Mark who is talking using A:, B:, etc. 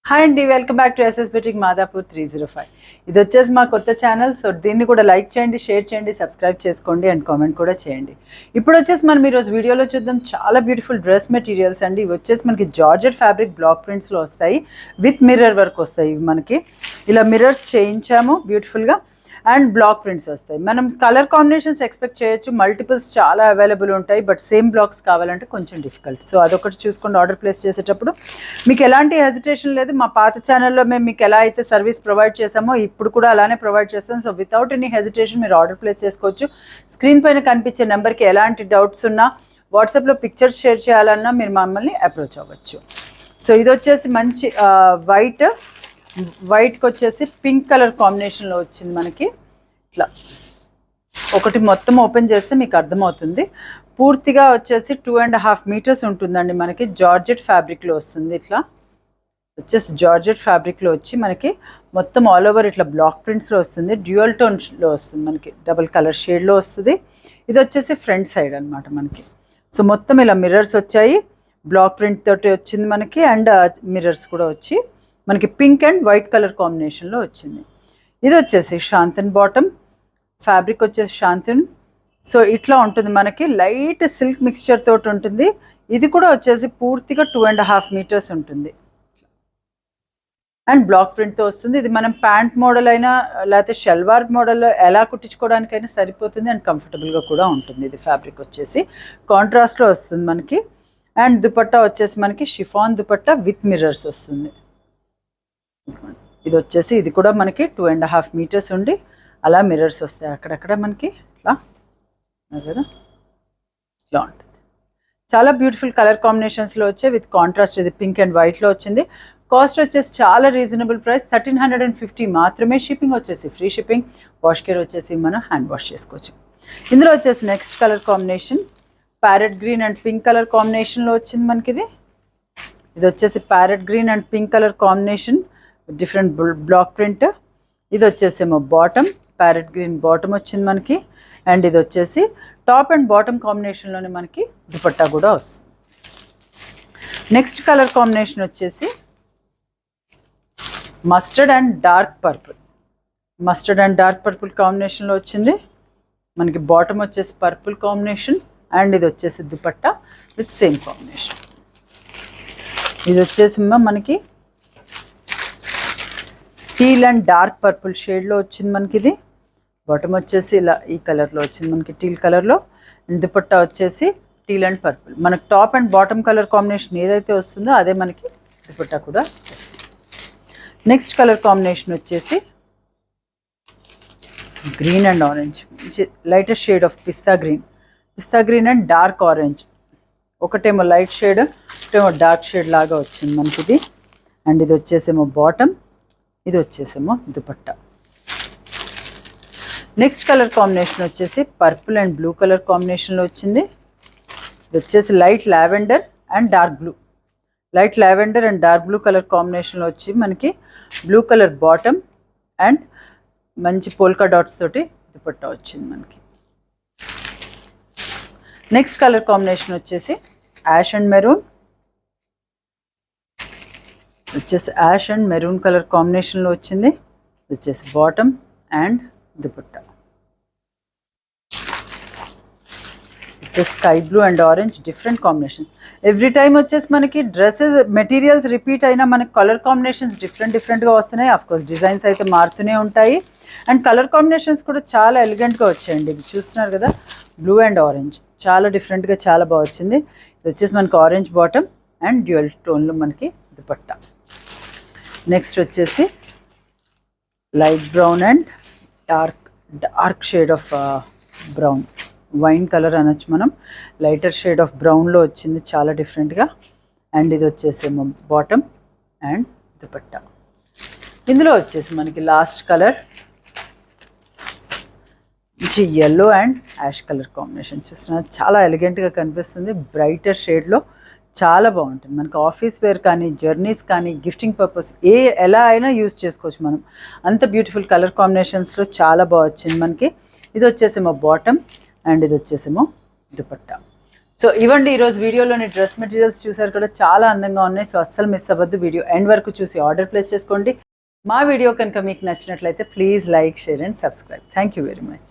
A: Hi అండి, welcome back to SS boutique Madhapur 305. ఇది వచ్చేసి మా కొత్త ఛానల్. సో దీన్ని కూడా లైక్ చేయండి, షేర్ చేయండి, సబ్స్క్రైబ్ చేసుకోండి అండ్ కామెంట్ కూడా చేయండి. ఇప్పుడు వచ్చేసి మనం ఈరోజు వీడియోలో చూద్దాం చాలా బ్యూటిఫుల్ డ్రెస్ మెటీరియల్స్ అండి. ఇవి వచ్చేసి మనకి జార్జెట్ ఫ్యాబ్రిక్ బ్లాక్ ప్రింట్స్లో వస్తాయి, విత్ మిర్రర్ వర్క్ వస్తాయి. ఇవి మనకి ఇలా మిర్రర్స్ చేయించాము బ్యూటిఫుల్గా అండ్ బ్లాక్ ప్రింట్స్ వస్తాయి. మనం కలర్ కాంబినేషన్స్ ఎక్స్పెక్ట్ చేయొచ్చు, మల్టిపుల్స్ చాలా అవైలబుల్ ఉంటాయి, బట్ సేమ్ బ్లాక్స్ కావాలంటే కొంచెం డిఫికల్ట్. సో అదొకటి చూసుకోండి. ఆర్డర్ ప్లేస్ చేసేటప్పుడు మీకు ఎలాంటి హెజిటేషన్ లేదు. మా పాత ఛానల్లో మేము మీకు ఎలా అయితే సర్వీస్ ప్రొవైడ్ చేసామో ఇప్పుడు కూడా అలానే ప్రొవైడ్ చేస్తాం. సో వితౌట్ ఎనీ హెజిటేషన్ మీరు ఆర్డర్ ప్లేస్ చేసుకోవచ్చు. స్క్రీన్ పైన కనిపించే నెంబర్కి ఎలాంటి డౌట్స్ ఉన్నా, వాట్సాప్లో పిక్చర్స్ షేర్ చేయాలన్నా మీరు మమ్మల్ని అప్రోచ్ అవ్వచ్చు. సో ఇది వచ్చేసి మంచి వైట్కి వచ్చేసి పింక్ కలర్ కాంబినేషన్లో వచ్చింది మనకి. ఇట్లా ఒకటి మొత్తం ఓపెన్ చేస్తే మీకు అర్థమవుతుంది. పూర్తిగా వచ్చేసి 2.5 మీటర్స్ ఉంటుందండి. మనకి జార్జెట్ ఫ్యాబ్రిక్లో వస్తుంది. ఇట్లా వచ్చేసి జార్జెట్ ఫ్యాబ్రిక్లో వచ్చి మనకి మొత్తం ఆల్ ఓవర్ ఇట్లా బ్లాక్ ప్రింట్స్లో వస్తుంది. డ్యూయల్ టోన్స్లో వస్తుంది, మనకి డబుల్ కలర్ షేడ్లో వస్తుంది. ఇది వచ్చేసి ఫ్రంట్ సైడ్ అనమాట మనకి. సో మొత్తం ఇలా మిర్రర్స్ వచ్చాయి, బ్లాక్ ప్రింట్ తోటి వచ్చింది మనకి, అండ్ మిర్రర్స్ కూడా వచ్చి మనకి పింక్ అండ్ వైట్ కలర్ కాంబినేషన్లో వచ్చింది. ఇది వచ్చేసి శాంతన్ బాటమ్ ఫ్యాబ్రిక్ వచ్చేసి శాంతన్. సో ఇట్లా ఉంటుంది మనకి, లైట్ సిల్క్ మిక్స్చర్ తోటి ఉంటుంది. ఇది కూడా వచ్చేసి పూర్తిగా 2.5 మీటర్స్ ఉంటుంది అండ్ బ్లాక్ ప్రింట్తో వస్తుంది. ఇది మనం ప్యాంట్ మోడల్ అయినా లేకపోతే షల్వార్ మోడల్లో ఎలా కుట్టించుకోవడానికైనా సరిపోతుంది అండ్ కంఫర్టబుల్గా కూడా ఉంటుంది. ఇది ఫ్యాబ్రిక్ వచ్చేసి కాంట్రాస్ట్లో వస్తుంది మనకి. అండ్ దుపట్టా వచ్చేసి మనకి షిఫాన్ దుపట్టా విత్ మిర్రర్స్ వస్తుంది. ఇది వచ్చేసి ఇది కూడా మనకి 2.5 మీటర్స్ ఉండి అలా మిర్రర్స్ వస్తాయి అక్కడక్కడ మనకి. ఇట్లా కదా, ఇట్లా ఉంటుంది. చాలా బ్యూటిఫుల్ కలర్ కాంబినేషన్స్లో వచ్చాయి విత్ కాంట్రాస్ట్. ఇది పింక్ అండ్ వైట్లో వచ్చింది. కాస్ట్ వచ్చేసి చాలా రీజనబుల్ ప్రైస్, 1350 మాత్రమే. షిప్పింగ్ వచ్చేసి ఫ్రీ షిప్పింగ్. వాష్ కేర్ వచ్చేసి మనం హ్యాండ్ వాష్ చేసుకోవచ్చు. ఇందులో వచ్చేసి next colour combination parrot green and pink colour కాంబినేషన్లో వచ్చింది మనకి. ఇది వచ్చేసి parrot green and pink colour combination, different block print. ఇది వచ్చేసేమో బాటమ్, ప్యారెట్ గ్రీన్ బాటమ్ వచ్చింది మనకి. అండ్ ఇది వచ్చేసి టాప్ అండ్ బాటమ్ కాంబినేషన్లోనే మనకి దుపట్టా కూడా వస్తుంది. నెక్స్ట్ కలర్ కాంబినేషన్ వచ్చేసి mustard and dark purple. Mustard and dark purple కాంబినేషన్లో వచ్చింది మనకి. బాటమ్ వచ్చేసి పర్పుల్ కాంబినేషన్ అండ్ ఇది వచ్చేసి దుపట్టా విత్ సేమ్ కాంబినేషన్. ఇది వచ్చేసి మనకి టీల్ అండ్ డార్క్ పర్పుల్ షేడ్లో వచ్చింది మనకి. ఇది బాటమ్ వచ్చేసి ఇలా ఈ కలర్లో వచ్చింది మనకి, టీల్ కలర్లో. అండ్ దుపట్టా వచ్చేసి టీల్ అండ్ పర్పుల్. మనకు top and bottom colour combination ఏదైతే వస్తుందో అదే మనకి దుపట్టా కూడా వస్తుంది. నెక్స్ట్ కలర్ కాంబినేషన్ వచ్చేసి green and orange, lighter shade of pista green and dark orange. ఒకటేమో లైట్ షేడ్, ఒకటేమో డార్క్ షేడ్ లాగా వచ్చింది మనకి ఇది. అండ్ ఇది వచ్చేసేమో బాటమ్, ఇది వచ్చేసేమో దుపట్టా. నెక్స్ట్ కలర్ కాంబినేషన్ వచ్చేసి పర్పుల్ అండ్ బ్లూ కలర్ కాంబినేషన్లో వచ్చింది. ఇది వచ్చేసి light lavender and dark blue, light lavender and dark blue colour కాంబినేషన్లో వచ్చి మనకి బ్లూ కలర్ బాటమ్ అండ్ మంచి పోల్కా డాట్స్ తోటి దుపట్టా వచ్చింది మనకి. నెక్స్ట్ కలర్ కాంబినేషన్ వచ్చేసి యాష్ అండ్ మెరూన్, వచ్చేసి యాష్ అండ్ మెరూన్ కలర్ కాంబినేషన్లో వచ్చింది. వచ్చేసి బాటమ్ అండ్ దుపట్టా వచ్చేసి sky blue and orange, different combination. Every time వచ్చేసి మనకి డ్రెస్సెస్ మెటీరియల్స్ రిపీట్ అయినా మనకి కలర్ కాంబినేషన్స్ డిఫరెంట్గా వస్తున్నాయి. అఫ్కోర్స్ డిజైన్స్ అయితే మారుతూనే ఉంటాయి అండ్ కలర్ కాంబినేషన్స్ కూడా చాలా ఎలిగెంట్గా వచ్చాయండి. ఇది చూస్తున్నారు కదా, బ్లూ అండ్ ఆరెంజ్ చాలా డిఫరెంట్గా చాలా బాగా వచ్చింది. ఇది వచ్చేసి మనకి ఆరెంజ్ బాటమ్ అండ్ డ్యూయల్ టోన్లో మనకి దుపట్టా. నెక్స్ట్ వచ్చేసి light brown and dark shade of brown, wine colour అనొచ్చు మనం. లైటర్ షేడ్ ఆఫ్ బ్రౌన్లో వచ్చింది చాలా డిఫరెంట్గా. అండ్ ఇది వచ్చేసేమో బాటమ్ అండ్ దుపట్టా. ఇందులో వచ్చేసి మనకి లాస్ట్ కలర్ మంచి yellow and ash colour combination చూస్తున్నారు, చాలా ఎలిగెంట్గా కనిపిస్తుంది. బ్రైటర్ షేడ్లో చాలా బాగుంటుంది. మనకి ఆఫీస్ వేర్ కానీ, జర్నీస్ కానీ, గిఫ్టింగ్ పర్పస్ ఎలా అయినా యూజ్ చేసుకోవచ్చు మనం. అంత బ్యూటిఫుల్ కలర్ కాంబినేషన్స్లో చాలా బాగా వచ్చింది మనకి. ఇది వచ్చేసేమో బాటమ్ అండ్ ఇది వచ్చేసేమో దుపట్టా. సో ఇవ్వండి ఈరోజు వీడియోలోని డ్రెస్ మెటీరియల్స్ చూసారు కూడా చాలా అందంగా ఉన్నాయి. సో అస్సలు మిస్ అవ్వద్దు, వీడియో ఎండ్ వరకు చూసి ఆర్డర్ ప్లేస్ చేసుకోండి. మా వీడియో కనుక మీకు నచ్చినట్లయితే please like, share and subscribe. Thank you very much.